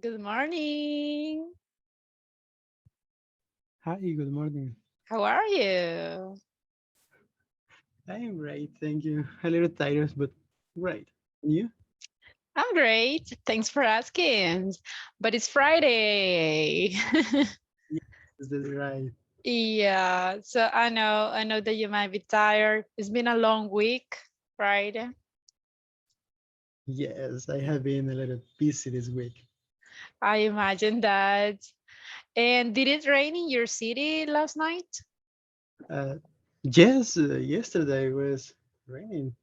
Good morning. Hi, good morning. How are you? I am great, thank you. A little tired, but great. And you? I'm great. Thanks for asking. But it's Friday. Yes, that's right. Yeah, so I know that you might be tired. It's been a long week, right? Yes, I have been a little busy this week. I imagine that. And did it rain in your city last night? Uh, yes, yesterday was raining.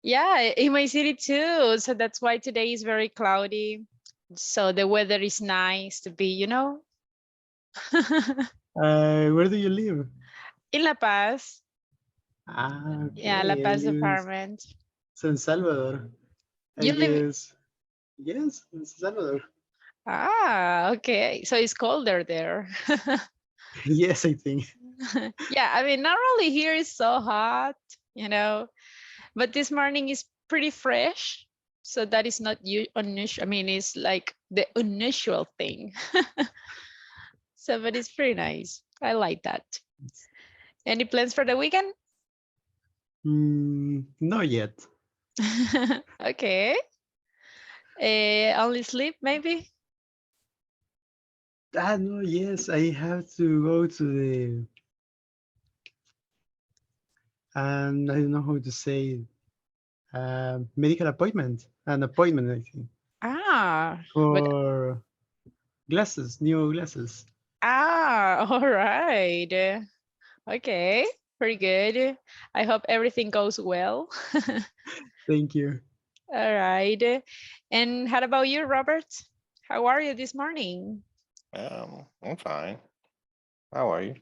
Yeah, in my city too. So that's why today is very cloudy. So the weather is nice to be. Where do you live? In La Paz. Yeah, La Okay, I Paz live in department. San Salvador. I You live. guess, yes, in San Salvador. Ah, okay. So it's colder there. Yes, I think. Yeah, I mean, not really here is so hot, but this morning is pretty fresh. So that is not unusual. I mean, it's like the unusual thing. So, but it's pretty nice. I like that. Any plans for the weekend? Not yet. Okay. Only sleep, maybe? No, yes, I have to go to I don't know how to say it. Medical appointment, an appointment, I think, Ah, but for glasses, new glasses. all right. Okay, pretty good. I hope everything goes well. Thank you. All right. And how about you, Robert? How are you this morning? I'm fine. How are you?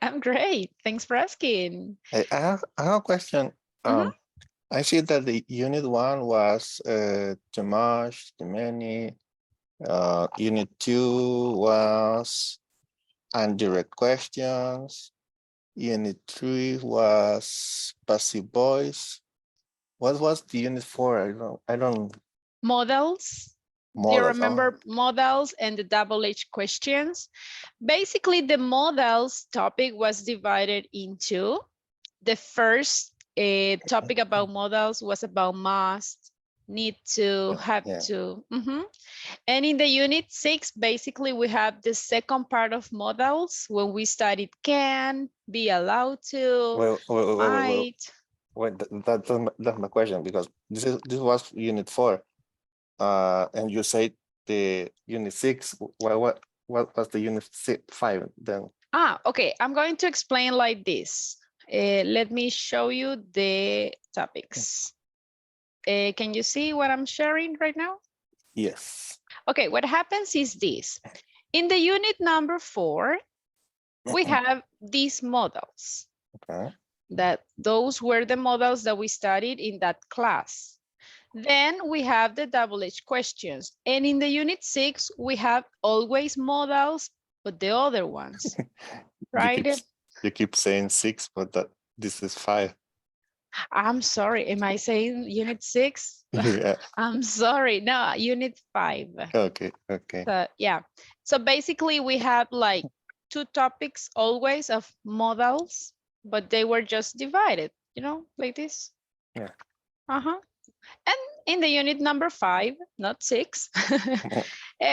I'm great. Thanks for asking. I have a question. Mhm. I see that the unit one was too much, too many. Unit two was indirect questions. Unit three was passive voice. What was the unit four? I don't Models. Do you models. Oh, remember models and the double H questions? Basically, the models topic was divided into the first topic about models was about must, need to, yeah, have yeah. to. And in the unit 6, basically, we have the second part of models when we studied can, be allowed to, Well. might. That's my question because this was unit four. And you say the unit six. What was the unit five then? Okay, I'm going to explain like this. Let me show you the topics. Can you see what I'm sharing right now? Yes. Okay, what happens is this. In the unit number 4, we have these models. Okay. That those were the models that we studied in that class. Then we have the double H questions. And in the unit 6, we have always models, but the other ones, You keep right? you keep saying six, but this is five. I'm sorry, am I saying unit 6? Yeah. I'm sorry, no, unit 5. Okay. Okay. So yeah, so basically we have like 2 topics always of models, but they were just divided, like this. Yeah. Uh-huh. And in the unit number 5, not 6,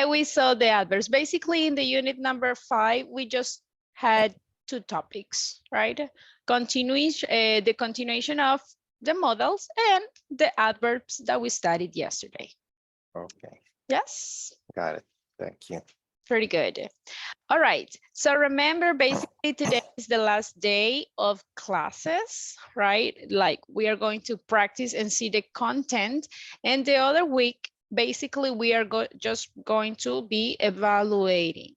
we saw the adverbs. Basically, in the unit number 5, we just had 2 topics, right? The continuation of the models and the adverbs that we studied yesterday. Okay. Yes, Got it. Thank you. pretty good. All right. So remember, basically today is the last day of classes, right? Like we are going to practice and see the content. And the other week, basically, we are just going to be evaluating.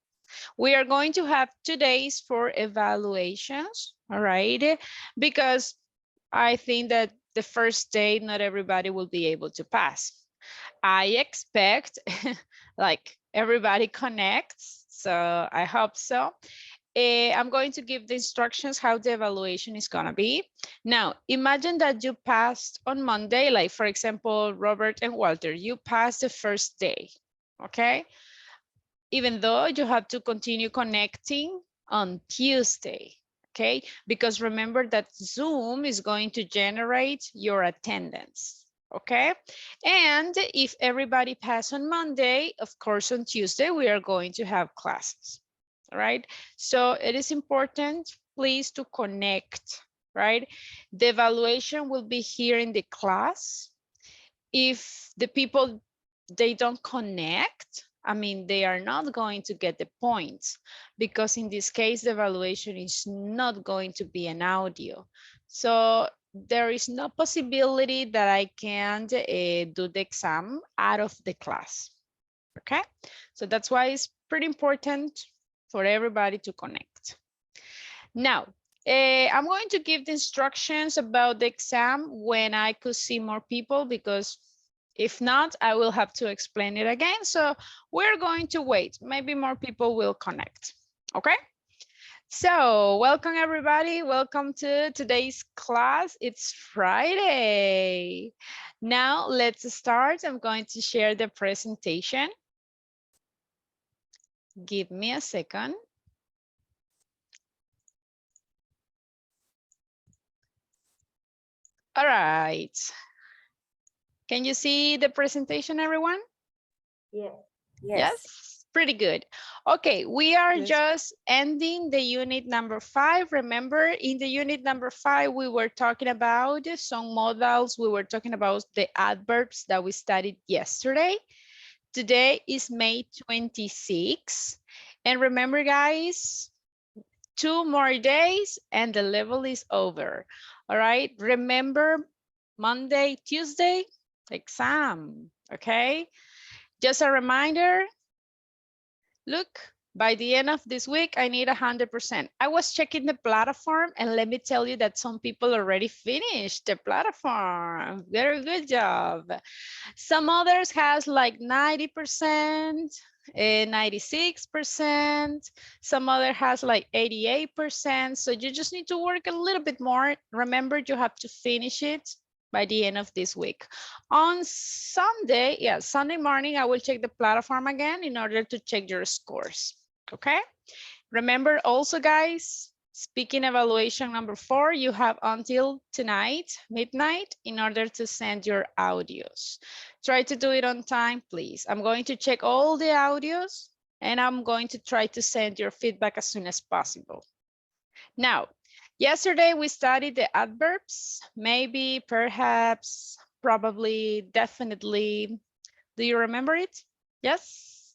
We are going to have 2 days for evaluations, all right? Because I think that the first day, not everybody will be able to pass. I expect like everybody connects. So I hope so. I'm going to give the instructions how the evaluation is going to be. Now, imagine that you passed on Monday, like for example, Robert and Walter, you passed the first day. okay? Even though you have to continue connecting on Tuesday, okay? Because remember that Zoom is going to generate your attendance, okay? And if everybody passes on Monday, of course, on Tuesday, we are going to have classes, all right? So it is important, please, to connect, right? The evaluation will be here in the class. If the people, they don't connect, I mean, they are not going to get the points, because in this case, the evaluation is not going to be an audio. So there is no possibility that I can do the exam out of the class, okay? So that's why it's pretty important for everybody to connect. Now, I'm going to give the instructions about the exam when I could see more people, because if not, I will have to explain it again. So we're going to wait. Maybe more people will connect. Okay. So welcome everybody. Welcome to today's class. It's Friday. Now let's start. I'm going to share the presentation. Give me a second. All right. Can you see the presentation, everyone? Yeah. Yes, pretty good. Okay, we are Yes. just ending the unit number 5. Remember, in the unit number 5, we were talking about some modals. We were talking about the adverbs that we studied yesterday. Today is May 26. And remember, guys, 2 more days and the level is over. All right, remember Monday, Tuesday, exam, okay? Just a reminder, look, by the end of this week, I need 100%. I was checking the platform and let me tell you that some people already finished the platform. Very good job. Some others has like 90%, 96%. Some other has like 88%. So you just need to work a little bit more. Remember, you have to finish it by the end of this week. On Sunday, yeah, Sunday morning, I will check the platform again in order to check your scores, okay? Remember also, guys, speaking evaluation number 4, you have until tonight, midnight, in order to send your audios. Try to do it on time, please. I'm going to check all the audios and I'm going to try to send your feedback as soon as possible. Now, yesterday we studied the adverbs, maybe, perhaps, probably, definitely. Do you remember it? Yes?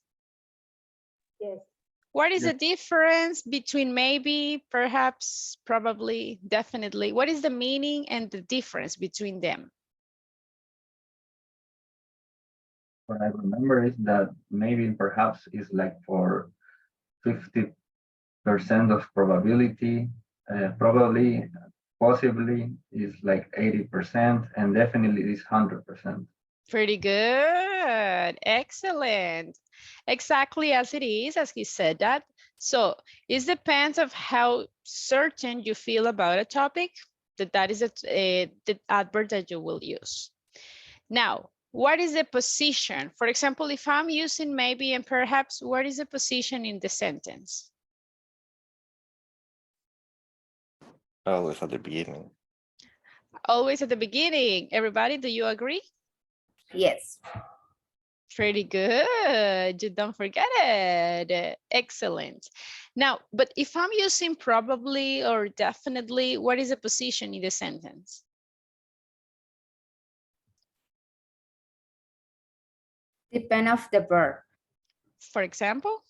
Yes. What is Yeah. the difference between maybe, perhaps, probably, definitely? What is the meaning and the difference between them? What I remember is that maybe perhaps is like for 50% of probability, probably, possibly is like 80%, and definitely is 100%. Pretty good. Excellent. Exactly as it is, as he said that. So it depends of how certain you feel about a topic, that is the adverb that you will use. Now, what is the position? For example, if I'm using maybe and perhaps, what is the position in the sentence? Always at the beginning. Always at the beginning. Everybody, do you agree? Yes. Pretty good. You don't forget it. Excellent. Now, but if I'm using probably or definitely, what is the position in the sentence? Depend of the verb. For example?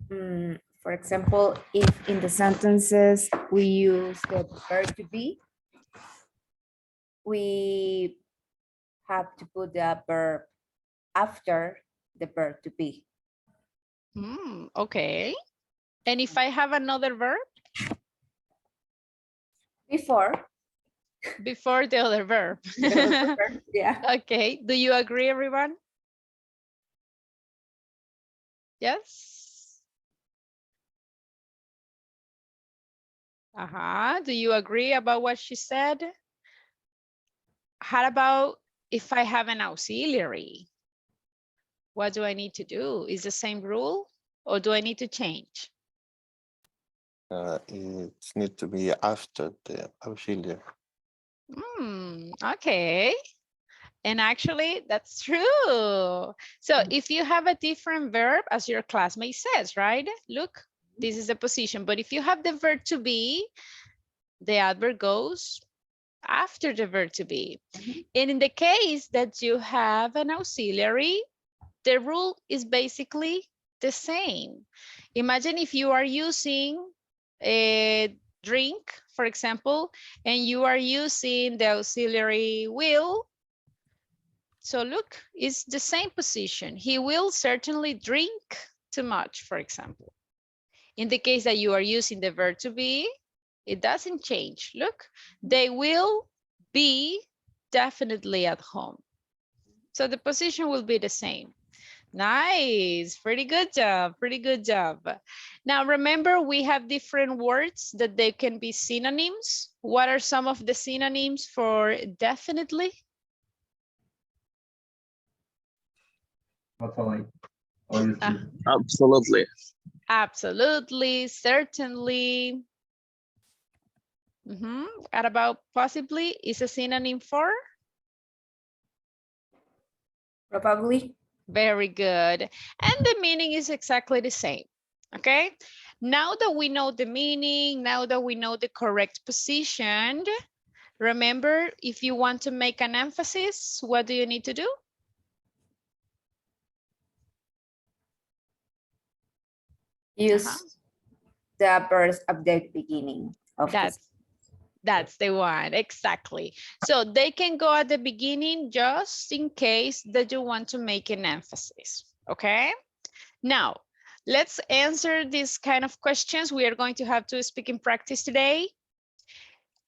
For example, if in the sentences we use the verb to be, we have to put the verb after the verb to be. Okay. And if I have another verb? Before. Before the other verb. The other verb, yeah. Okay. Do you agree, everyone? Yes? Do you agree about what she said? How about if I have an auxiliary? What do I need to do? Is the same rule or do I need to change? It needs to be after the auxiliary. Okay. And actually, that's true. So if you have a different verb, as your classmate says, right? Look, this is the position. But if you have the verb to be, the adverb goes after the verb to be. And in the case that you have an auxiliary, the rule is basically the same. Imagine if you are using a drink, for example, and you are using the auxiliary will. So look, it's the same position. He will certainly drink too much, for example. In the case that you are using the verb to be, it doesn't change. Look, they will be definitely at home. So the position will be the same. Nice, pretty good job, pretty good job. Now remember, we have different words that they can be synonyms. What are some of the synonyms for definitely? Totally. Obviously. Absolutely. Absolutely, certainly. What about possibly is a synonym for? Probably. Very good. And the meaning is exactly the same. Okay. Now that we know the meaning, now that we know the correct position, remember, if you want to make an emphasis, what do you need to do? Use the verbs at the beginning of That's the one, exactly. So they can go at the beginning just in case that you want to make an emphasis, okay? Now, let's answer these kind of questions. We are going to have to speak in practice today.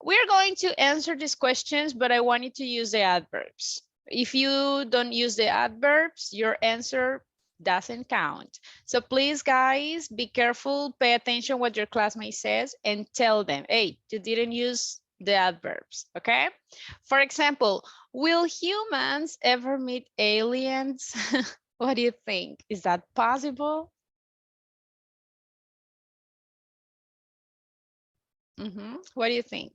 We're going to answer these questions, but I want you to use the adverbs. If you don't use the adverbs, your answer doesn't count. So please, guys, be careful, pay attention what your classmate says and tell them, hey, you didn't use the adverbs, okay? For example, will humans ever meet aliens? What do you think? Is that possible? What do you think?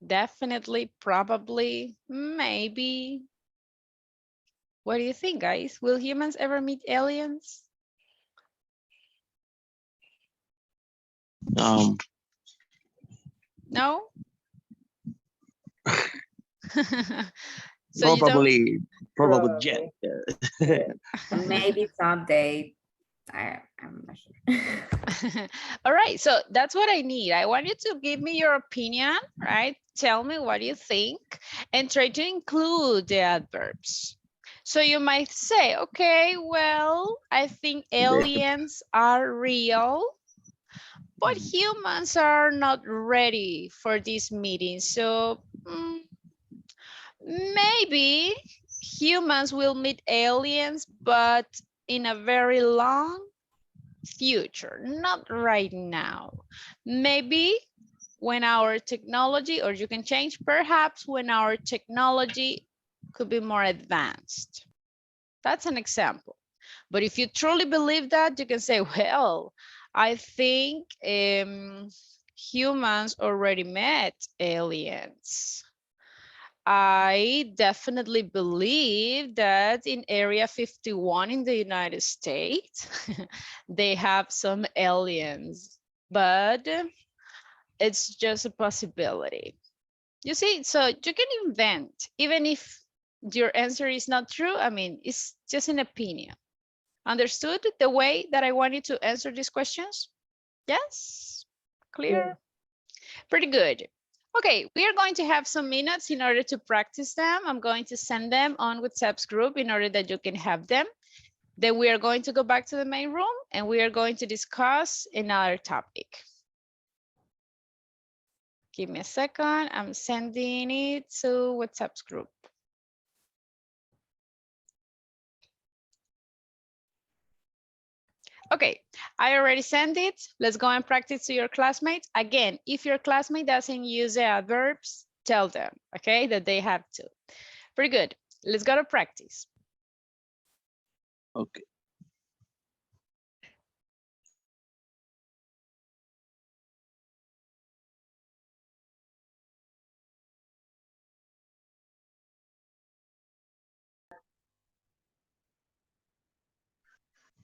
Definitely, probably, maybe. What do you think, guys? Will humans ever meet aliens? No? So probably yes. Maybe someday. I'm not sure. All right, so that's what I need. I want you to give me your opinion, right? Tell me what you think and try to include the adverbs. So you might say, okay, well, I think aliens are real, but humans are not ready for this meeting. So maybe humans will meet aliens, but in a very long future, not right now. Maybe when our technology, or you can change, perhaps when our technology could be more advanced. That's an example. But if you truly believe that, you can say, well, I think humans already met aliens. I definitely believe that in Area 51 in the United States, they have some aliens, but it's just a possibility. You see, so you can invent, even if your answer is not true. I mean, it's just an opinion. Understood the way that I want you to answer these questions? Yes? Clear? Yeah. Pretty good. Okay, we are going to have some minutes in order to practice them. I'm going to send them on WhatsApp's group in order that you can have them. Then we are going to go back to the main room and we are going to discuss another topic. Give me a second. I'm sending it to WhatsApp's group. Okay, I already sent it. Let's go and practice to your classmates. Again, if your classmate doesn't use the adverbs, tell them, okay, that they have to. Pretty good. Let's go to practice. Okay.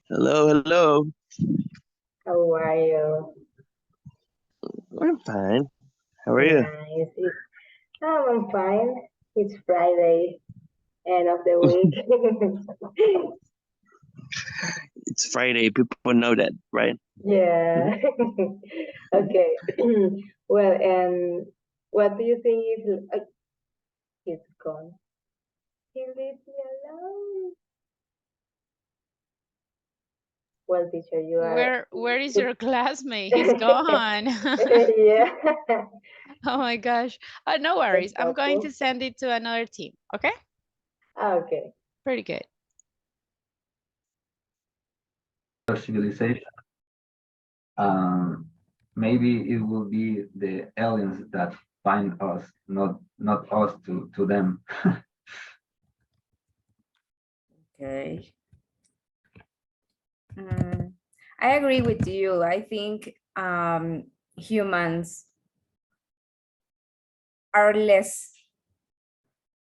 Hello, hello. How are you? I'm fine. How are you? Nice. I'm fine. It's Friday, end of the week. It's Friday. People know that, right? Yeah. Okay. Well, and what do you think is he's gone? He leaves me alone. Well, teacher, you are. Where is your classmate? He's gone. Yeah. Oh my gosh. No worries. I'm going to Helpful. send it to another team. Okay. Okay. Pretty good. Civilization. Maybe it will be the aliens that find us, not us to them. Okay. I agree with you. I think humans are less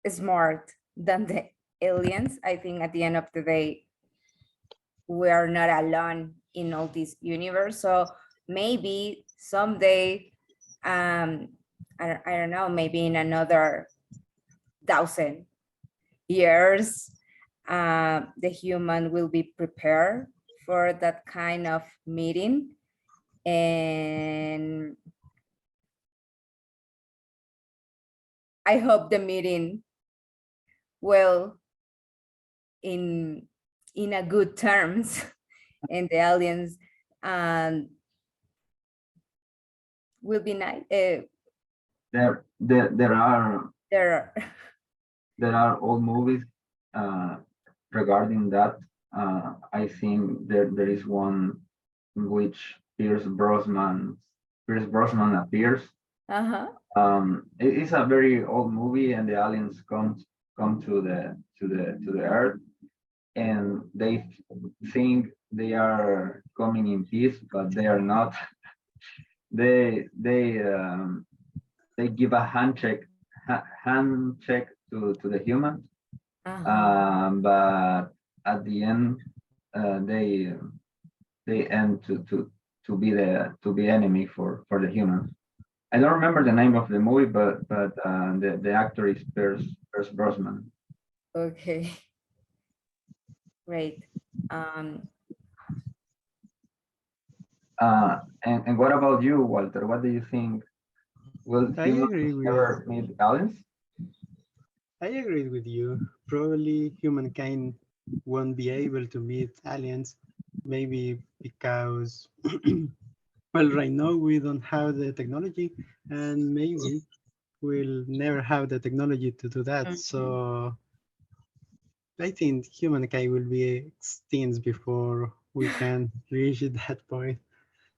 smart than the aliens. I think at the end of the day, we are not alone in all this universe. So maybe someday, I don't know, maybe in another 1,000 years, the human will be prepared for that kind of meeting. And I hope the meeting will in a good terms and the aliens will be nice. There There are old movies regarding that. I think there is one in which Pierce Brosnan appears. uh-huh. It's a very old movie, and the aliens come to the Earth, and they think they are coming in peace, but they are not. They give a handshake to the humans, but at the end they end to be enemy for the humans. I don't remember the name of the movie, but the actor is Pierce Brosnan. Okay. Great. And what about you, Walter? What do you think? Will I agree humans with ever meet aliens? I agree with you. Probably humankind won't be able to meet aliens, maybe because, well, right now we don't have the technology, and maybe we'll never have the technology to do that. So I think humankind will be extinct before we can reach that point.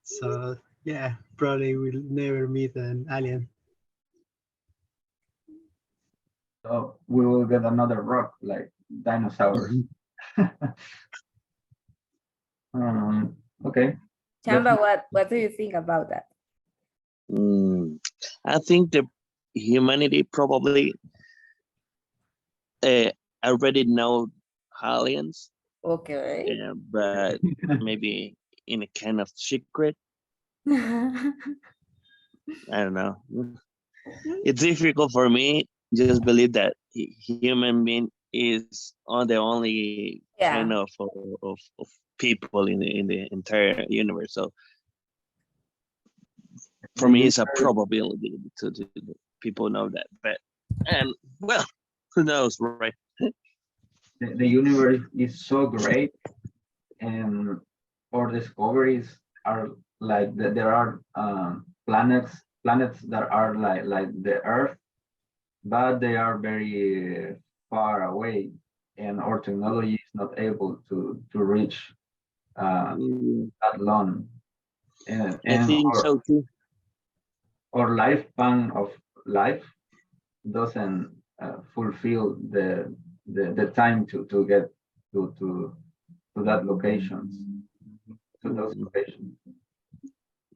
So yeah, probably we'll never meet an alien. So we will get another rock like dinosaurs. Okay. Chamba, what do you think about that? I think the humanity probably already know aliens, Okay. but maybe in a kind of secret. I don't know. It's difficult for me just believe that human being is on the only kind Yeah. of people in the entire universe. So for me, it's a probability to people know that. But and well, who knows, right? The universe is so great, and our discoveries are like there are planets that are like the Earth, but they are very far away, and our technology is not able to reach that long. And I think our, so too. our lifespan of life doesn't fulfill the time to get to that locations, to those locations.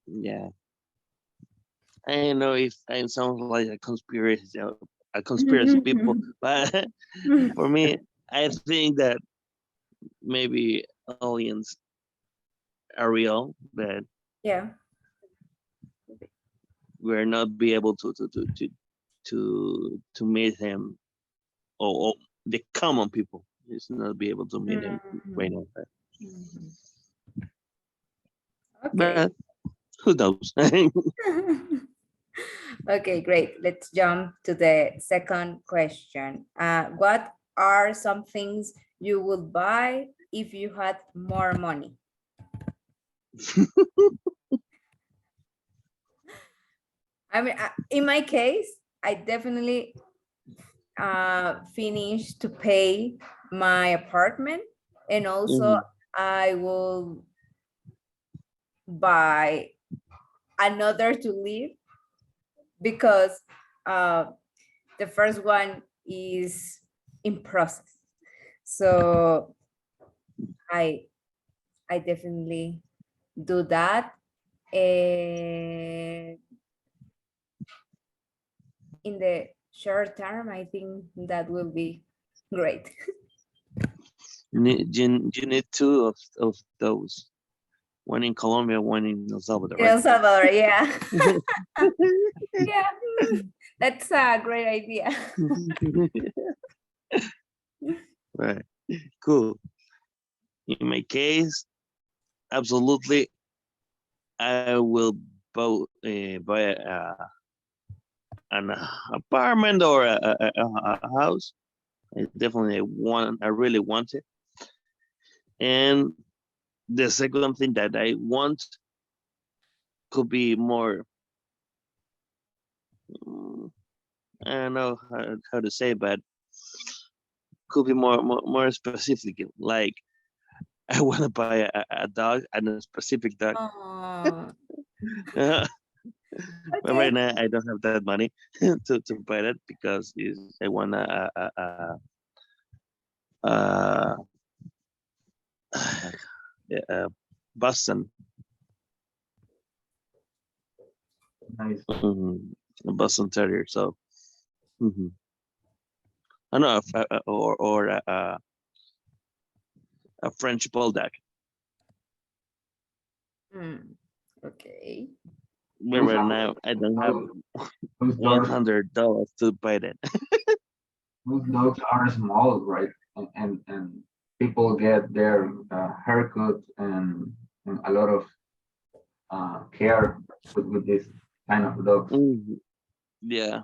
Yeah. I don't know if I sound like a conspiracy people, but for me, I think that maybe aliens are real, but Yeah. we're not be able to meet him, or the common people is not be able to meet him right now. Okay. But who knows? Okay, great. Let's jump to the second question. What are some things you would buy if you had more money? I mean, in my case, I definitely finished to pay my apartment, and also I will buy another to live, because the first one is in process. So I definitely do that. And in the short term, I think that will be great. You need two of those. One in Colombia, one in El Salvador, In El right? Salvador, yeah. Yeah, that's a great idea. Right. Cool. In my case, absolutely, I will buy an apartment or a house. I definitely I really want it. And the second thing that I want could be more, I don't know how to say, but could be more specific. Like, I want to buy a dog, and a specific dog. Oh, But okay. right now, I don't have that money to buy that, because I want uh, yeah, Boston. Nice. A Boston Terrier. So, I don't know if, or a French Bulldog. Okay. But right now, I don't have Those dogs, $100 to buy that. those dogs are small, right? And people get their haircut and a lot of care with this kind of dogs. Yeah.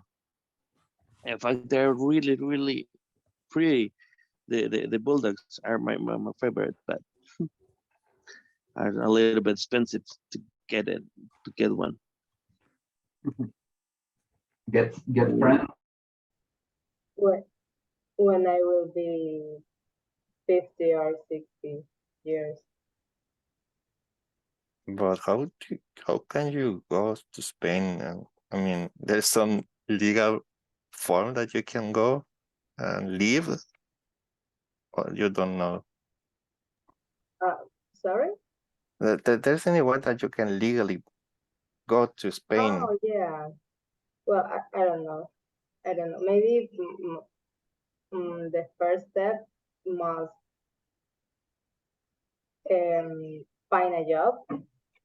In fact, they're really, really pretty. The Bulldogs are my favorite, but are a little bit expensive to get one. Get friends. When I will be 50 or 60 years. But how can you go to Spain? I mean, there's some legal form that you can go and live, or you don't know? Sorry? There's anyone that you can legally go to Spain? Oh, yeah. Well, I don't know. I don't know. Maybe the first step must find a job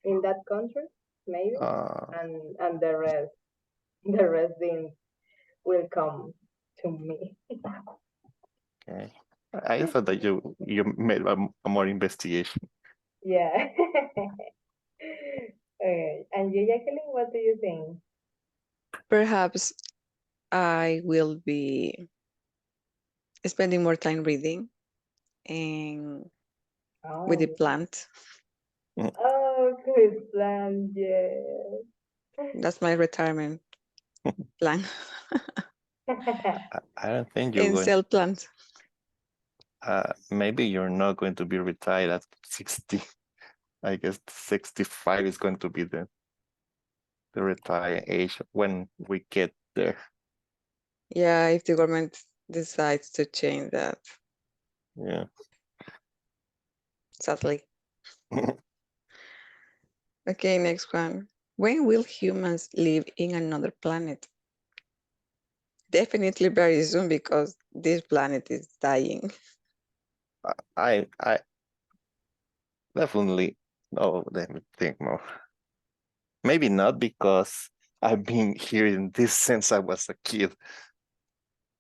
in that country, maybe, and the rest things will come to me. Okay. I thought that you made a more investigation. Yeah. Okay. And you, Jacqueline, what do you think? Perhaps I will be spending more time reading and with the plant. Oh, good plan, yes. That's my retirement plan. I don't think you're And going. sell plants. Maybe you're not going to be retired at 60. I guess 65 is going to be the retire age when we get there. Yeah, if the government decides to change that, Yeah. sadly. Okay, next one. When will humans live in another planet? Definitely very soon because this planet is dying. I definitely, no, let me think more. Maybe not because I've been hearing this since I was a kid.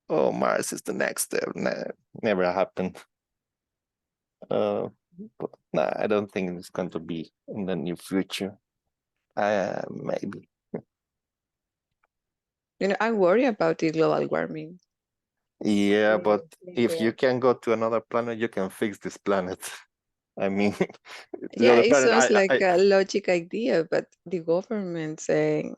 Oh, Mars is the next step. Never happened. But nah, I don't think it's going to be in the near future. Maybe. You know, I worry about the global warming. Yeah, Yeah, but same if here. you can go to another planet, you can fix this planet. I mean, the Yeah, other it planet, sounds like a logic idea, but the government saying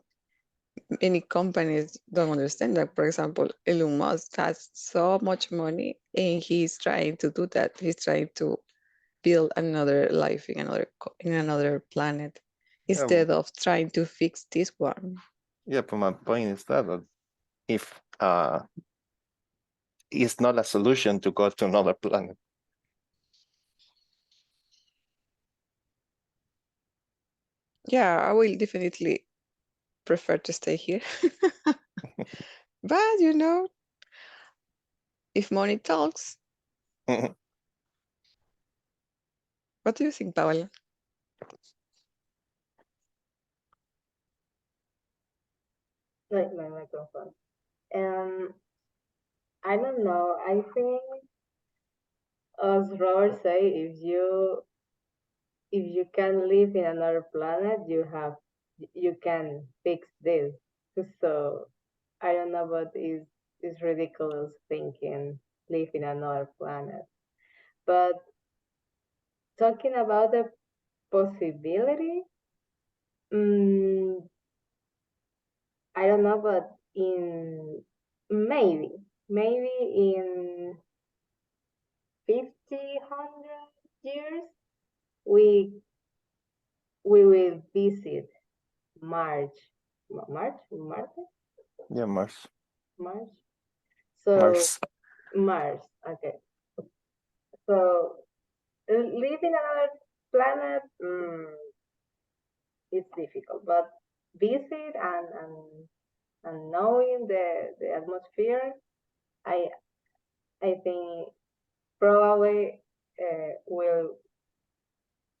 many companies don't understand that. For example, Elon Musk has so much money and he's trying to do that. He's trying to build another life in another planet yeah, instead of trying to fix this one. yeah, but my point is that if it's not a solution to go to another planet. Yeah, I will definitely prefer to stay here. But you know, if money talks, what do you think, Paola? Like my microphone. I don't know. I think, as Robert say, if you can live in another planet, you can fix this. So I don't know, but it's ridiculous thinking live in another planet. But talking about the possibility, mm, I don't know, but in maybe in 100 years, we we will visit March, Marte, Yeah, Mars. March. So Mars. Mars, okay. So living another planet, it's difficult, but visit and knowing the atmosphere, I I think probably will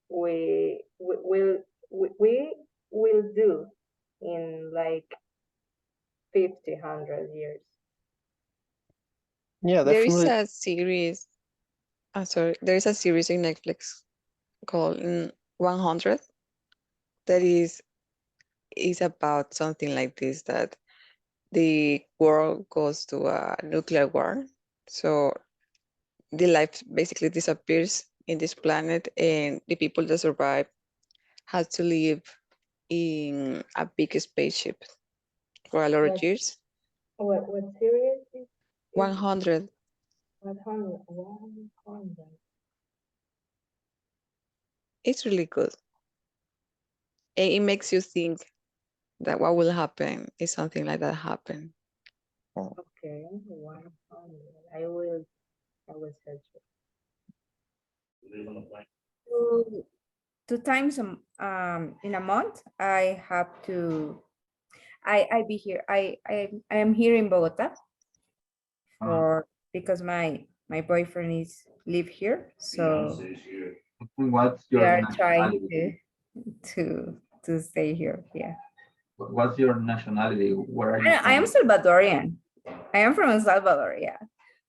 we will do in like 100 years. Yeah, There is definitely. a series, there is a series in Netflix called 100 that is about something like this, that the world goes to a nuclear war. So the life basically disappears in this planet and the people that survive have to live in a big spaceship for a lot of What years. what series is 100. 100? 100. It's really good. And it makes you think that what will happen if something like that happen. Okay, 100. I will search it. Two times in a month, I have to. I be here. I am here in Bogota for because my boyfriend is live here, so What's we your are trying nationality? to stay here. Yeah, What's your nationality? Where are you I am from? Salvadorian. I am from El Salvador. Yeah,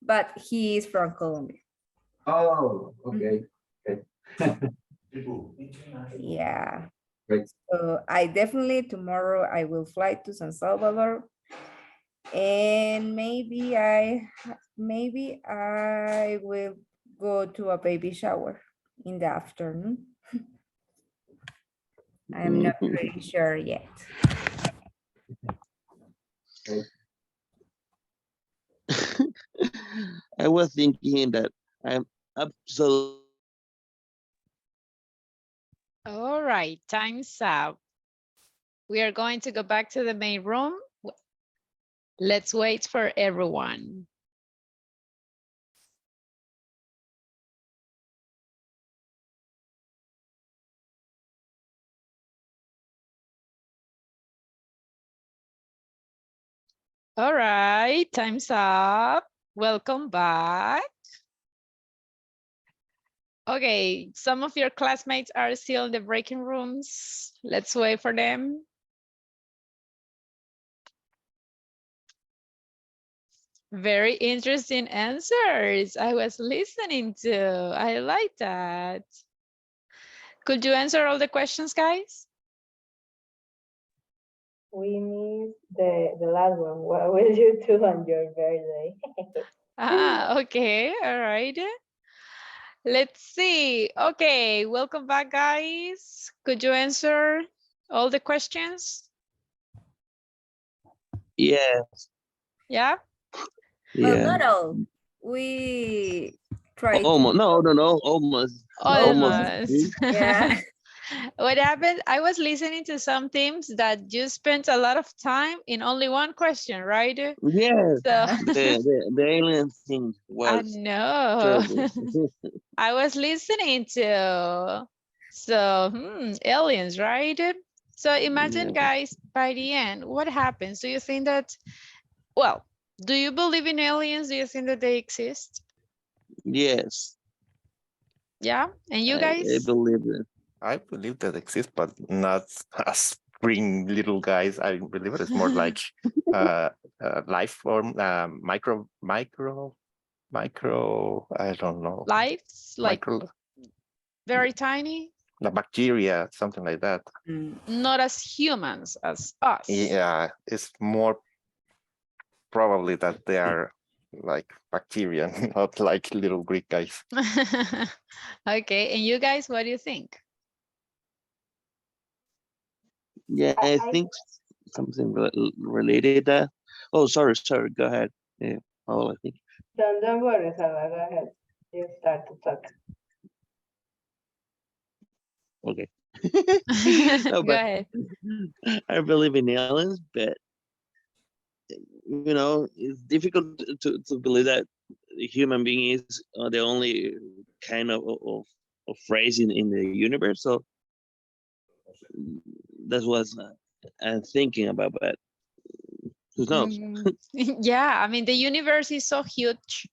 but he is from Colombia. Oh, okay. Okay. Yeah. Great. So I definitely tomorrow I will fly to San Salvador, and maybe I will go to a baby shower in the afternoon. I'm not pretty sure yet. Okay. I was thinking that I'm absolutely All right, time's up. We are going to go back to the main room. Let's wait for everyone. All right, time's up. Welcome back. Okay, some of your classmates are still in the breaking rooms. Let's wait for them. Very interesting answers. I was listening to. I like that. Could you answer all the questions, guys? We missed the last one. What will you do on your birthday? Okay, all right. Let's see. Okay, welcome back, guys. Could you answer all the questions? Yeah, Yeah? Well, yeah. not all. We try Almost. to. No. Almost. Almost. Yeah. What happened? I was listening to some teams that just spent a lot of time in only one question, right? Yes. So The alien thing I was know. terrible. I was listening to. So, aliens, right? So imagine, Yeah. guys, by the end, what happens? Do you think that, well, do you believe in aliens? Do you think that they exist? Yes. Yeah? And you I guys? believe it. I believe that exists, but not as green little guys. I believe it's more like life form, micro. I don't know, Lives, like micro, very tiny, the bacteria, something like that. not as humans as us. Yeah, it's more probably that they are like bacteria, not like little Greek guys. Okay, and you guys, what do you think? Yeah, I, I I think something related that. Oh, sorry. Go ahead. Yeah, Paul, I think. don't worry, Salva. Go ahead. You start to talk. Okay. Go No, but ahead. I believe in aliens, but it's difficult to believe that the human being is the only kind of race in the universe. So that's what I'm thinking about, but who knows? Yeah, I mean, the universe is so huge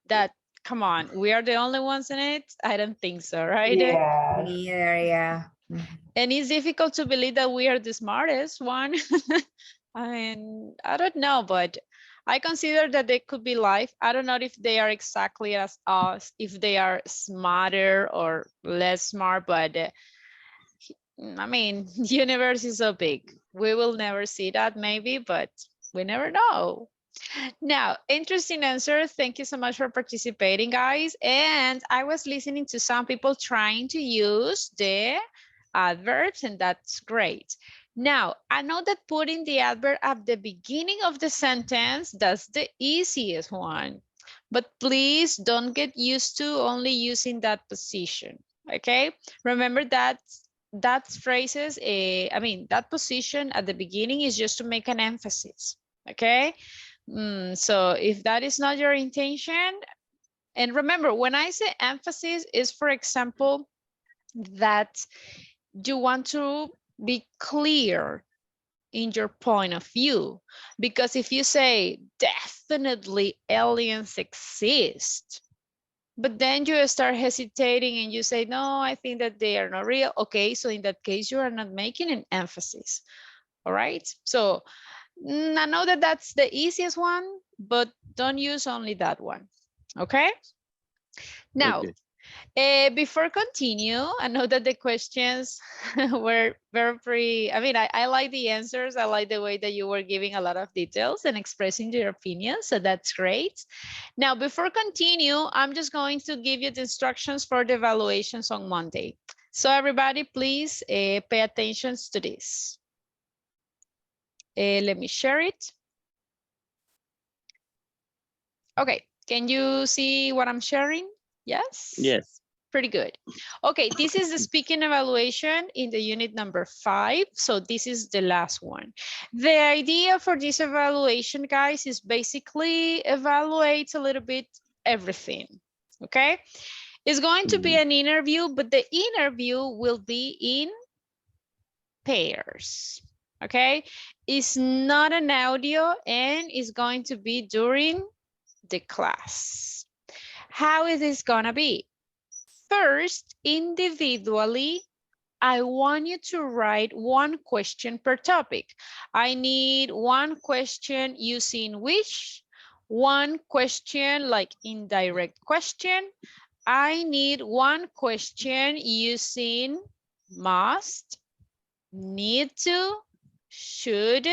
that, come on, we are the only ones in it? I don't think so, right? Yeah. Neither, yeah. And it's difficult to believe that we are the smartest one. I mean, I don't know, but I consider that they could be life. I don't know if they are exactly as us, if they are smarter or less smart, but I mean, the universe is so big. We will never see that maybe, but we never know. Now, interesting answer. Thank you so much for participating, guys. And I was listening to some people trying to use the adverbs, and that's great. Now, I know that putting the adverb at the beginning of the sentence, that's the easiest one. But please don't get used to only using that position, okay? Remember that phrases, that position at the beginning is just to make an emphasis, okay? So if that is not your intention, and remember, when I say emphasis is, for example, that you want to be clear in your point of view. Because if you say, definitely aliens exist, but then you start hesitating and you say, no, I think that they are not real. Okay, so in that case, you are not making an emphasis. All right, so I know that that's the easiest one, but don't use only that one. Okay. Now, Okay. before continue, I know that the questions were very, I like the answers. I like the way that you were giving a lot of details and expressing your opinion. So that's great. Now, before continue, I'm just going to give you the instructions for the evaluations on Monday. So everybody, please pay attention to this. Let me share it. Okay, can you see what I'm sharing? Yes? Yes. Pretty good. Okay, this is the speaking evaluation in the unit number 5. So this is the last one. The idea for this evaluation, guys, is basically evaluate a little bit everything, okay? It's going to be an interview, but the interview will be in pairs, okay? It's not an audio and it's going to be during the class. How is this gonna be? First, individually, I want you to write one question per topic. I need one question using which, one question like indirect question. I need one question using must, need to, should,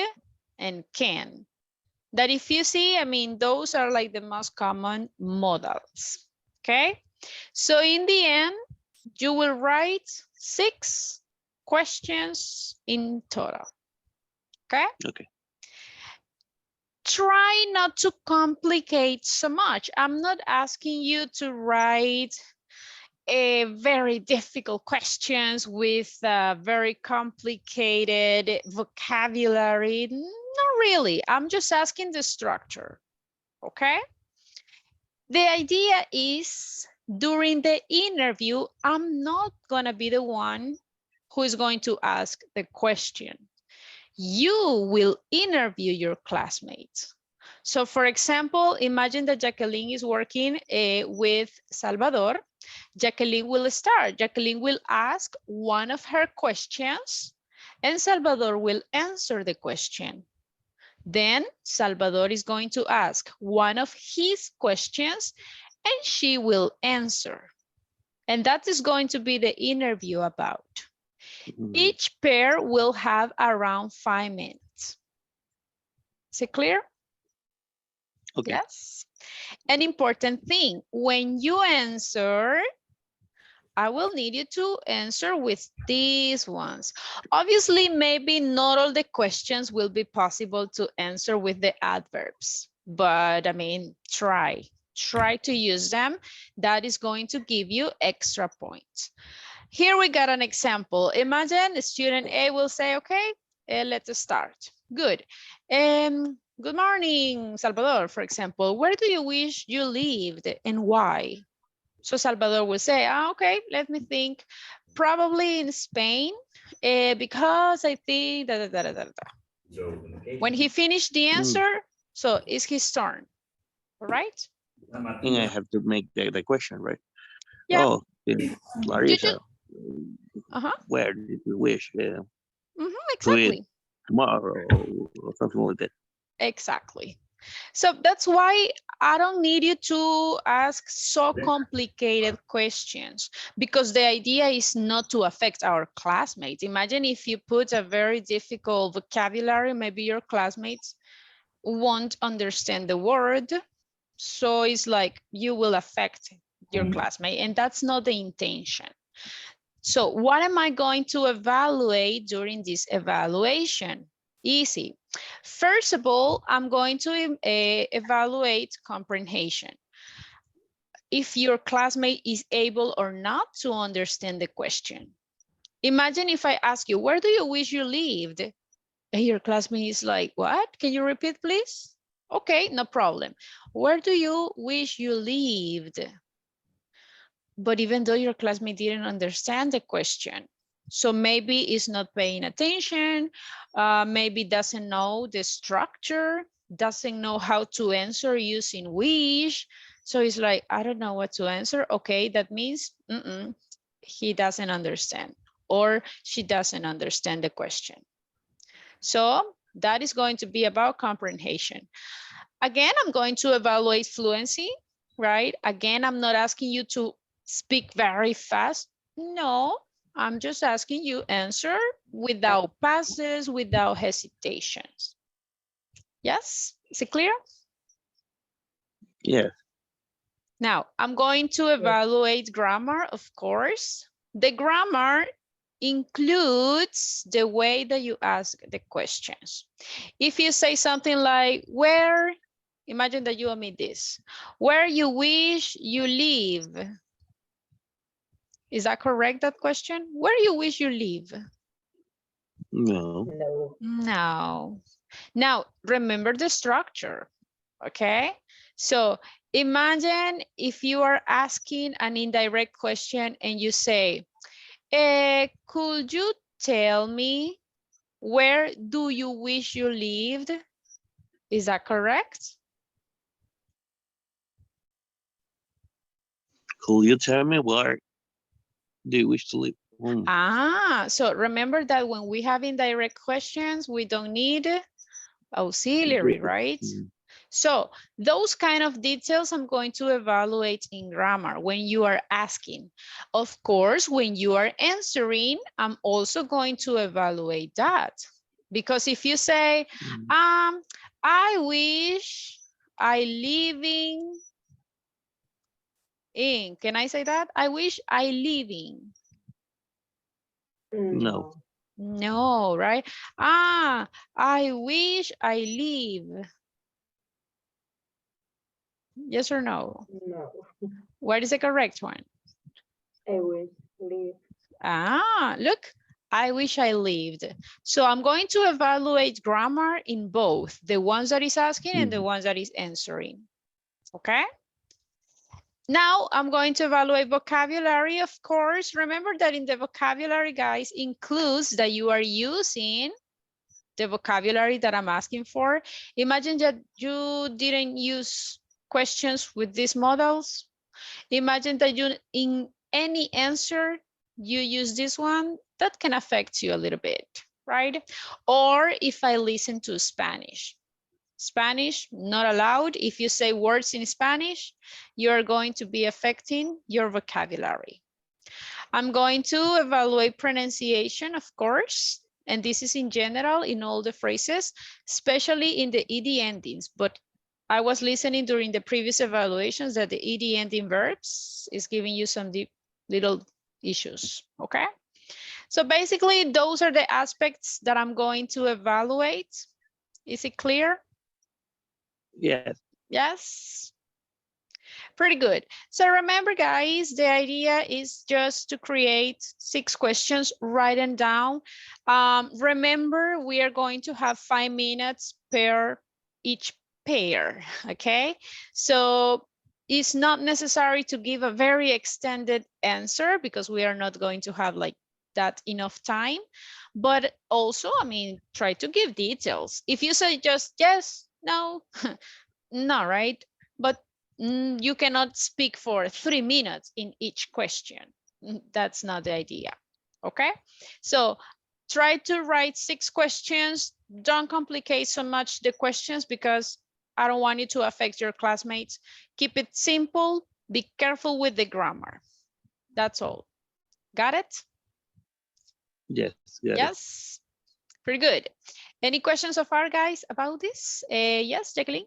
and can. That if you see, I mean, those are like the most common modals, okay? So in the end, you will write 6 questions in total, okay? Okay. Try not to complicate so much. I'm not asking you to write a very difficult questions with very complicated vocabulary. Not really. I'm just asking the structure, okay? The idea is during the interview, I'm not gonna be the one who is going to ask the question. You will interview your classmates. So for example, imagine that Jacqueline is working with Salvador. Jacqueline will start. Jacqueline will ask one of her questions and Salvador will answer the question. Then Salvador is going to ask one of his questions and she will answer. And that is going to be the interview about. Each pair will have around 5 minutes. Is it clear? Okay. Yes. An important thing, when you answer, I will need you to answer with these ones. Obviously, maybe not all the questions will be possible to answer with the adverbs, but I mean, try to use them. That is going to give you extra points. Here we got an example. Imagine student A will say, okay, let's start. Good. Good morning, Salvador, for example. Where do you wish you lived and why? So Salvador will say, okay, let me think. Probably in Spain, because I think da, da, da, da, da. When he finished the answer, so it's his turn, all right? And I have to make the question, right? Yeah. Oh, Larissa, where did you wish to exactly. eat tomorrow or something like that? Exactly. So that's why I don't need you to ask so complicated questions because the idea is not to affect our classmates. Imagine if you put a very difficult vocabulary, maybe your classmates won't understand the word. So it's like you will affect your classmate and that's not the intention. So what am I going to evaluate during this evaluation? Easy. First of all, I'm going to evaluate comprehension. If your classmate is able or not to understand the question. Imagine if I ask you, where do you wish you lived? And your classmate is like, what? Can you repeat, please? Okay, no problem. Where do you wish you lived? But even though your classmate didn't understand the question, so maybe it's not paying attention, maybe doesn't know the structure, doesn't know how to answer using wish. So it's like, I don't know what to answer. Okay, that means he doesn't understand or she doesn't understand the question. So that is going to be about comprehension. Again, I'm going to evaluate fluency, right? Again, I'm not asking you to speak very fast. No, I'm just asking you answer without pauses, without hesitations. Yes, is it clear? Yeah. Now, I'm going to evaluate grammar, of course. The grammar includes the way that you ask the questions. If you say something like, where, imagine that you omit this, where you wish you live. Is that correct, that question? Where do you wish you live? No. No. No. Now, remember the structure, okay? So imagine if you are asking an indirect question and you say, could you tell me where do you wish you lived? Is that correct? Could you tell me where do you wish to live? So remember that when we have indirect questions, we don't need auxiliary, right? So those kind of details I'm going to evaluate in grammar when you are asking. Of course, when you are answering, I'm also going to evaluate that. Because if you say, I wish I living in, can I say that? I wish I living. No. No, right? I wish I live. Yes or no? No. What is the correct one? I wish live. Look, I wish I lived. So I'm going to evaluate grammar in both, the ones that is asking and the ones that is answering. Okay? Now I'm going to evaluate vocabulary, of course. Remember that in the vocabulary, guys, includes that you are using the vocabulary that I'm asking for. Imagine that you didn't use questions with these models. Imagine that you, in any answer, you use this one, that can affect you a little bit, right? Or if I listen to Spanish. Spanish, not allowed. If you say words in Spanish, you're going to be affecting your vocabulary. I'm going to evaluate pronunciation, of course, and this is in general in all the phrases, especially in the ED endings. But I was listening during the previous evaluations that the ED ending verbs is giving you some deep little issues, okay? So basically, those are the aspects that I'm going to evaluate. Is it clear? Yes. Yes. Pretty good. So remember, guys, the idea is just to create 6 questions, write them down. Remember, we are going to have 5 minutes per each pair, okay? So it's not necessary to give a very extended answer because we are not going to have like that enough time. But also, I mean, try to give details. If you say just yes, no, no, right? But you cannot speak for 3 minutes in each question. That's not the idea, okay? So try to write 6 questions. Don't complicate so much the questions because I don't want you to affect your classmates. Keep it simple. Be careful with the grammar. That's all. Got it? Yes. Got it. Yes. Pretty good. Any questions so far, guys, about this? Yes, Jacqueline?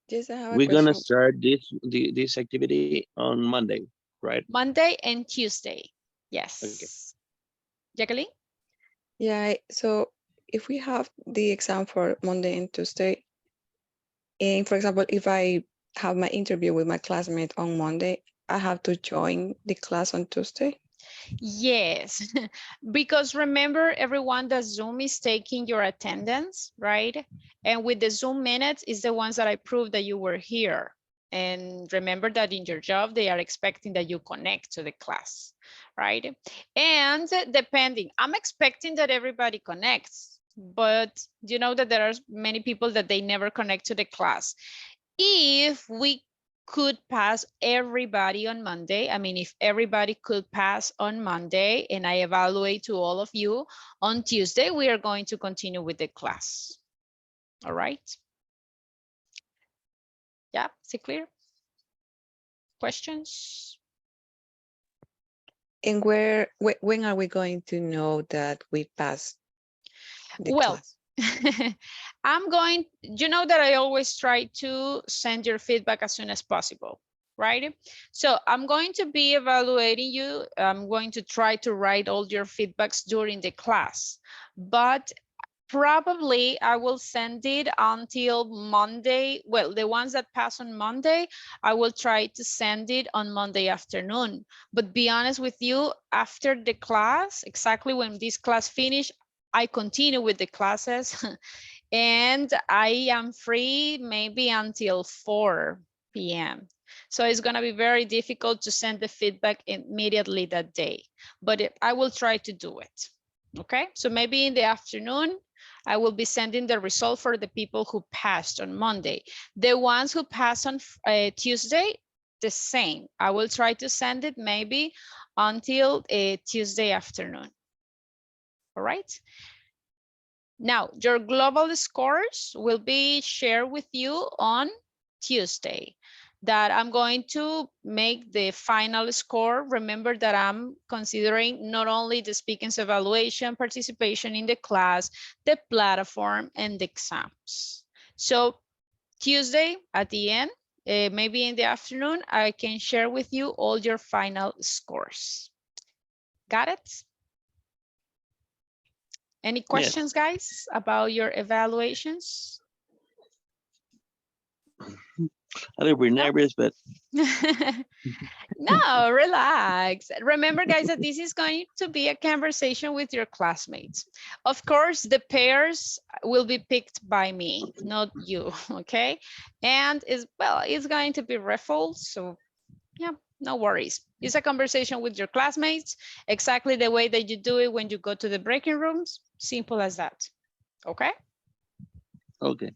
Yes, I have a We're gonna question. start this activity on Monday, right? Monday and Tuesday. Yes. Okay. Jacqueline? Yeah, so if we have the exam for Monday and Tuesday, and for example, if I have my interview with my classmate on Monday, I have to join the class on Tuesday. Yes, because remember everyone that Zoom is taking your attendance, right? And with the Zoom minutes is the ones that I prove that you were here. And remember that in your job, they are expecting that you connect to the class, right? And depending, I'm expecting that everybody connects, but you know that there are many people that they never connect to the class. If we could pass everybody on Monday, I mean, if everybody could pass on Monday and I evaluate to all of you on Tuesday, we are going to continue with the class. All right. Yeah, is it clear? Questions? And when are we going to know that we passed the Well, class? I'm going, you know that I always try to send your feedback as soon as possible, right? So I'm going to be evaluating you. I'm going to try to write all your feedbacks during the class, but Probably I will send it until Monday. Well, the ones that pass on Monday, I will try to send it on Monday afternoon. But be honest with you, after the class, exactly when this class finish, I continue with the classes and I am free maybe until 4 p.m. So it's going to be very difficult to send the feedback immediately that day, but I will try to do it. Okay, so maybe in the afternoon, I will be sending the result for the people who passed on Monday. The ones who passed on Tuesday, the same. I will try to send it maybe until Tuesday afternoon. All right. Now, your global scores will be shared with you on Tuesday. That I'm going to make the final score. Remember that I'm considering not only the speaking's evaluation, participation in the class, the platform, and the exams. So Tuesday at the end, maybe in the afternoon, I can share with you all your final scores. Got it? Any questions, guys, about your evaluations? A little bit nervous, but No, relax. Remember, guys, that this is going to be a conversation with your classmates. Of course, the pairs will be picked by me, not you, okay? And it's going to be raffled, so yeah, no worries. It's a conversation with your classmates, exactly the way that you do it when you go to the breaking rooms. Simple as that, okay? okay.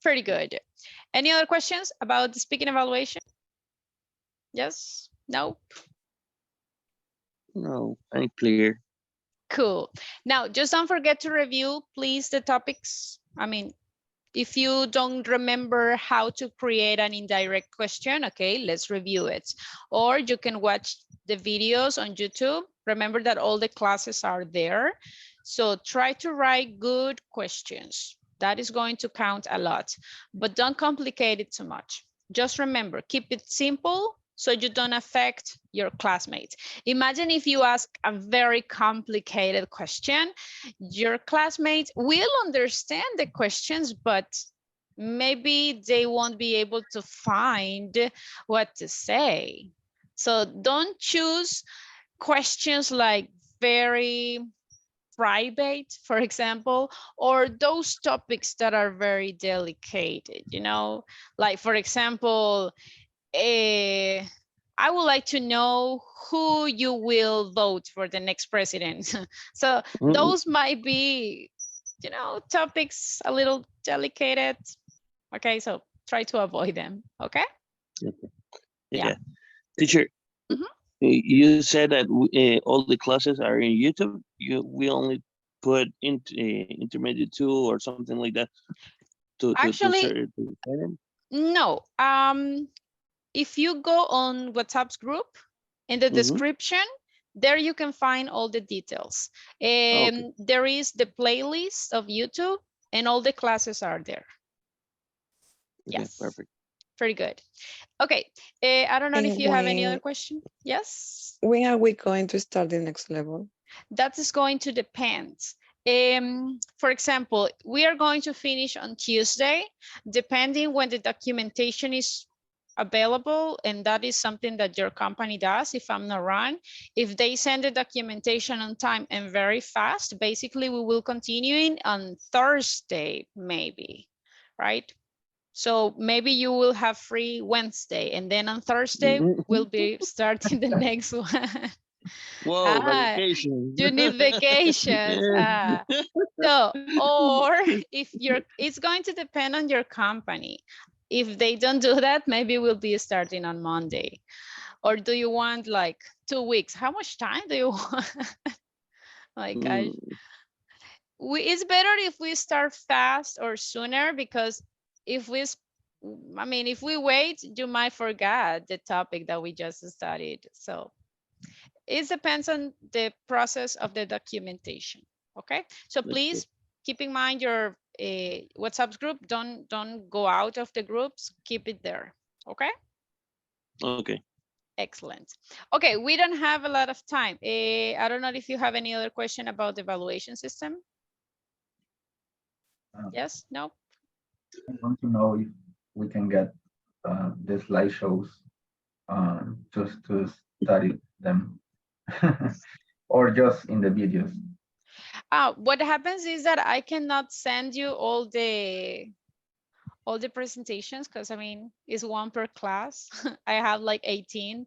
Pretty good. Any other questions about the speaking evaluation? Yes? No? No, I'm clear. Cool. Now, just don't forget to review, please, the topics. I mean, if you don't remember how to create an indirect question, okay, let's review it. Or you can watch the videos on YouTube. Remember that all the classes are there. So try to write good questions. That is going to count a lot, but don't complicate it too much. Just remember, keep it simple so you don't affect your classmates. Imagine if you ask a very complicated question, your classmates will understand the questions, but maybe they won't be able to find what to say. So don't choose questions like very private, for example, or those topics that are very delicate, you know, like for example, I would like to know who you will vote for the next president. So those might be, you know, topics a little delicate. Okay, so try to avoid them, okay? Yeah. Teacher, you said that all the classes are in YouTube. We only put intermediate 2 or something like that to Actually, no. If you go on WhatsApp's group, in the description, there you can find all the details. Okay. There is the playlist of YouTube and all the classes are there. Okay, Yes, perfect. very good. Okay, I don't know if you have any other question. Yes? When are we going to start the next level? That is going to depend. For example, we are going to finish on Tuesday, depending when the documentation is available, and that is something that your company does, if I'm not wrong. If they send the documentation on time and very fast, basically we will continue on Thursday, maybe, right? So maybe you will have free Wednesday, and then on Thursday we'll be starting the next one. Whoa, vacation. You need vacations. So, or if it's going to depend on your company. If they don't do that, maybe we'll be starting on Monday. Or do you want like 2 weeks? How much time do you want? My gosh. It's better if we start fast or sooner, because if we wait, you might forget the topic that we just studied. So it depends on the process of the documentation. Okay, so please keep in mind your WhatsApp group. Don't go out of the groups. Keep it there. Okay. Okay. Excellent. Okay, we don't have a lot of time. I don't know if you have any other question about the evaluation system. Yes, no? I want to know if we can get the slideshows just to study them, or just in the videos. What happens is that I cannot send you all the presentations because I mean it's one per class. I have like 18.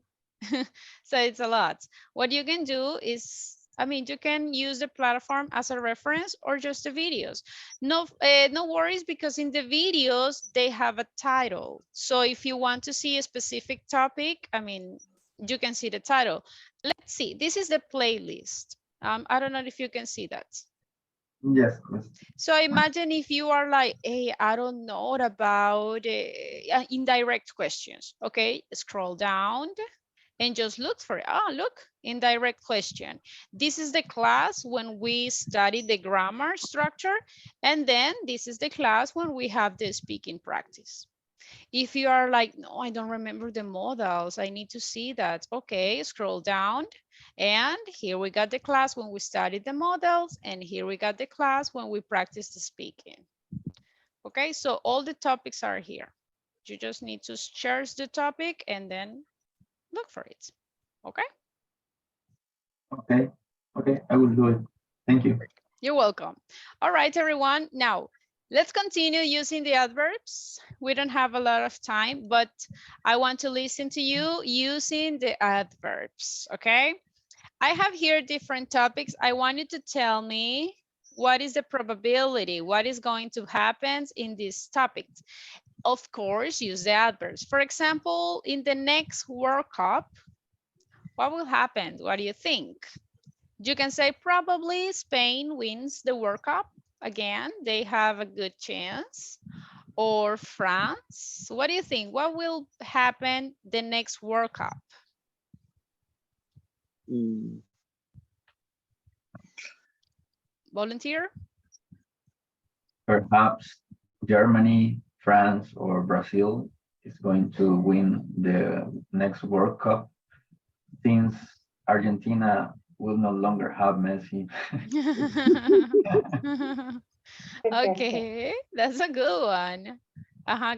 So it's a lot. What you can do is, I mean, you can use the platform as a reference or just the videos. No, no worries, because in the videos they have a title. So if you want to see a specific topic, I mean, you can see the title. Let's see, this is the playlist. I don't know if you can see that. Yes, yes. So imagine if you are like, hey, I don't know about indirect questions. Okay, scroll down and just look for it. Oh, look, indirect question. This is the class when we study the grammar structure. And then this is the class when we have the speaking practice. If you are like, no, I don't remember the modals, I need to see that. Okay, scroll down. And here we got the class when we studied the models. And here we got the class when we practice the speaking. Okay, so all the topics are here. You just need to search the topic and then look for it. Okay. Okay, okay, I will do it. Thank you. You're welcome. All right, everyone. Now, let's continue using the adverbs. We don't have a lot of time, but I want to listen to you using the adverbs, okay? I have here different topics. I want you to tell me what is the probability, what is going to happen in these topics. Of course, use the adverbs. For example, in the next World Cup, what will happen? What do you think? You can say probably Spain wins the World Cup. Again, they have a good chance. Or France. What do you think? What will happen the next World Cup? Mm, Volunteer? Perhaps Germany, France, or Brazil is going to win the next World Cup, since Argentina will no longer have Messi. Okay, that's a good one.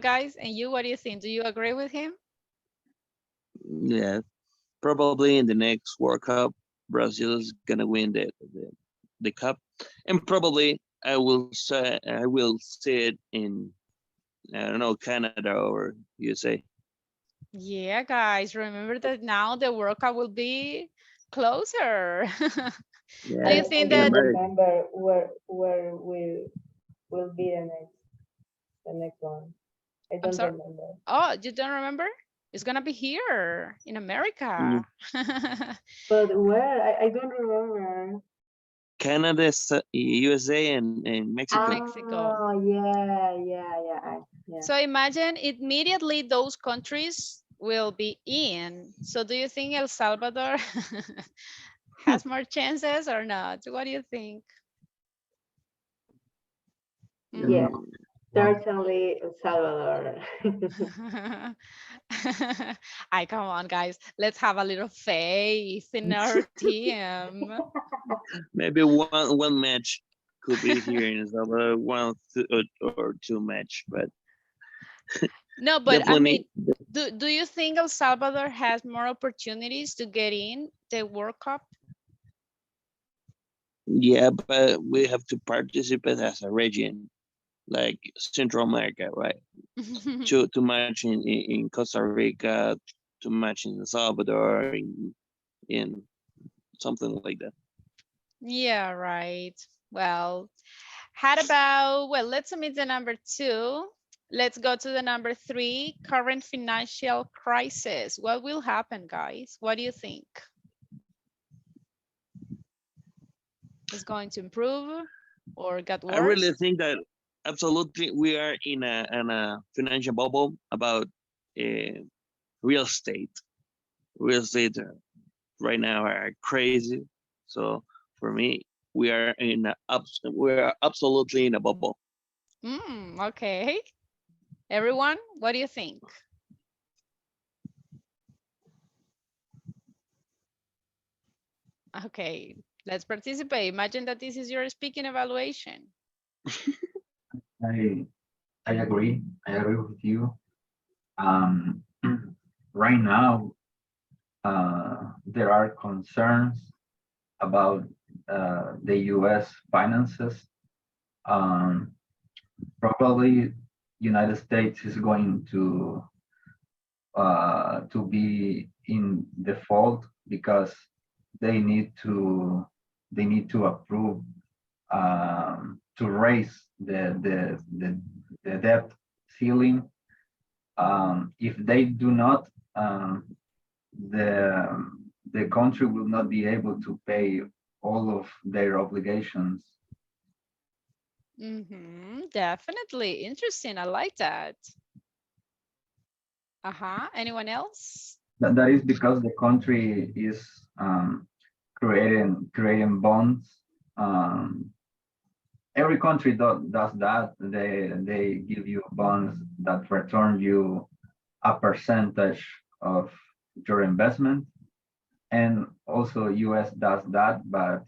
Guys, and you, what do you think? Do you agree with him? yeah, probably in the next World Cup, Brazil is gonna win the cup, and probably I will say it in, I don't know, Canada or USA. Yeah, guys, remember that now the World Cup will be closer. Yeah, Do you I think in that? don't America. remember where we will be the next one. I I'm don't sorry. remember. Oh, you don't remember? It's gonna be here in America. But where? I don't remember. Canada, USA, and Mexico. Mexico. Oh, yeah, yeah. So imagine immediately those countries will be in. So do you think El Salvador has more chances or not? What do you think? Yeah, Mm, certainly El Salvador. I come on, guys. Let's have a little faith in our team. maybe one match could be here in El Salvador, or two match, but No, but I mean, definitely, do you think El Salvador has more opportunities to get in the World Cup? yeah, but we have to participate as a region, like Central America, right? To match in Costa Rica, to match in El Salvador, in something like that. Yeah, right. Well, how about, well, let's submit the number 2. Let's go to the number 3, current financial crisis. What will happen, guys? What do you think? Is going to improve or get I really worse? think that absolutely we are in a financial bubble about real estate. Real estate right now are crazy. So for me, we are absolutely in a bubble. Okay. Everyone, what do you think? Okay, let's participate. Imagine that this is your speaking evaluation. I agree. I agree with you. Right now, there are concerns about the U.S. finances. Probably United States is going to be in default because they need to approve to raise the debt ceiling. If they do not, the country will not be able to pay all of their obligations. Definitely interesting. I like that. Anyone else? That is because the country is creating bonds. Every country does that. They give you bonds that return you a percentage of your investment, and also U.S. does that, but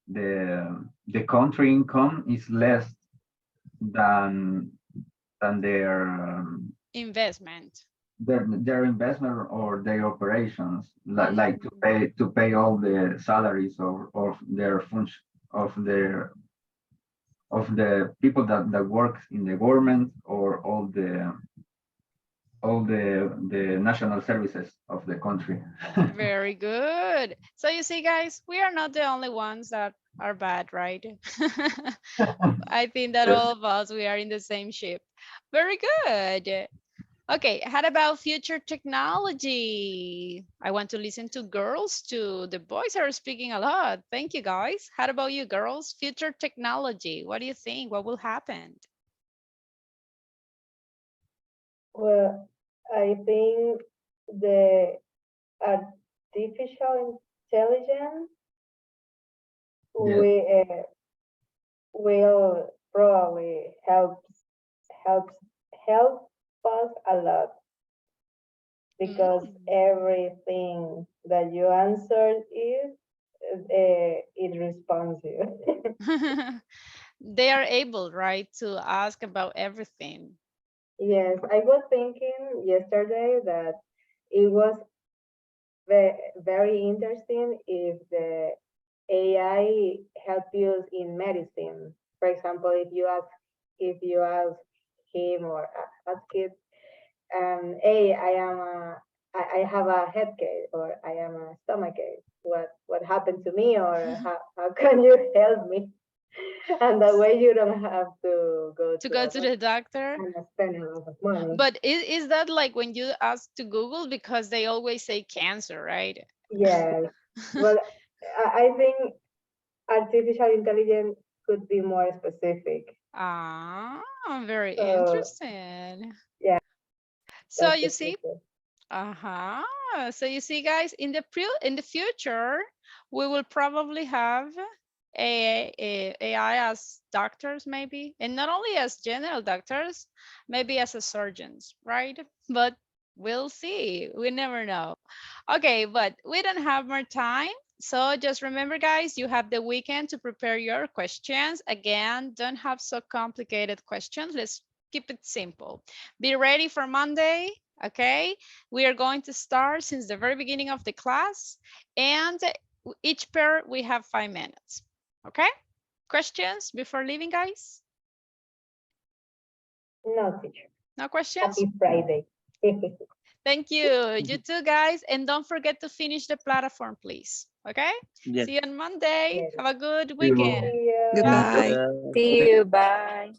the country income is less than their Investment. their investment or their operations, like to pay all the salaries of their function of the people that work in the government, or all the national services of the country. Very good. So you see, guys, we are not the only ones that are bad, right? I think that all of us, we are in the same ship. Very good. Okay, how about future technology? I want to listen to girls too. The boys are speaking a lot. Thank you, guys. How about you, girls? Future technology. What do you think? What will happen? Well, I think the artificial intelligence Yeah. will probably help us a lot, because everything that you answer it responds you. They are able, right, to ask about everything. Yes, I was thinking yesterday that it was very interesting if the AI help you in medicine. For example, if you ask him or ask it, hey, I have a headache, or I am a stomachache. What happened to me, or how can you help me? And that way you don't have to go to the doctor. and spend a lot of money. But is that like when you ask to Google, because they always say cancer, right? Yes. Well, I think artificial intelligence could be more specific. Very So, interesting. yeah, So that's you the see, future. so you see, guys, in the future, we will probably have AI as doctors, maybe, and not only as general doctors, maybe as a surgeons, right? But we'll see. We never know. Okay, but we don't have more time. So just remember, guys, you have the weekend to prepare your questions. Again, don't have so complicated questions. Let's keep it simple. Be ready for Monday. Okay, we are going to start since the very beginning of the class, and each pair we have 5 minutes. Okay, questions before leaving, guys? No, teacher. No questions? Happy Friday. Thank you. You too, guys. And don't forget to finish the platform, please. Okay? Yeah. See you on Monday. Yes. Have a good See you. weekend. See ya. Goodbye. See you. Bye.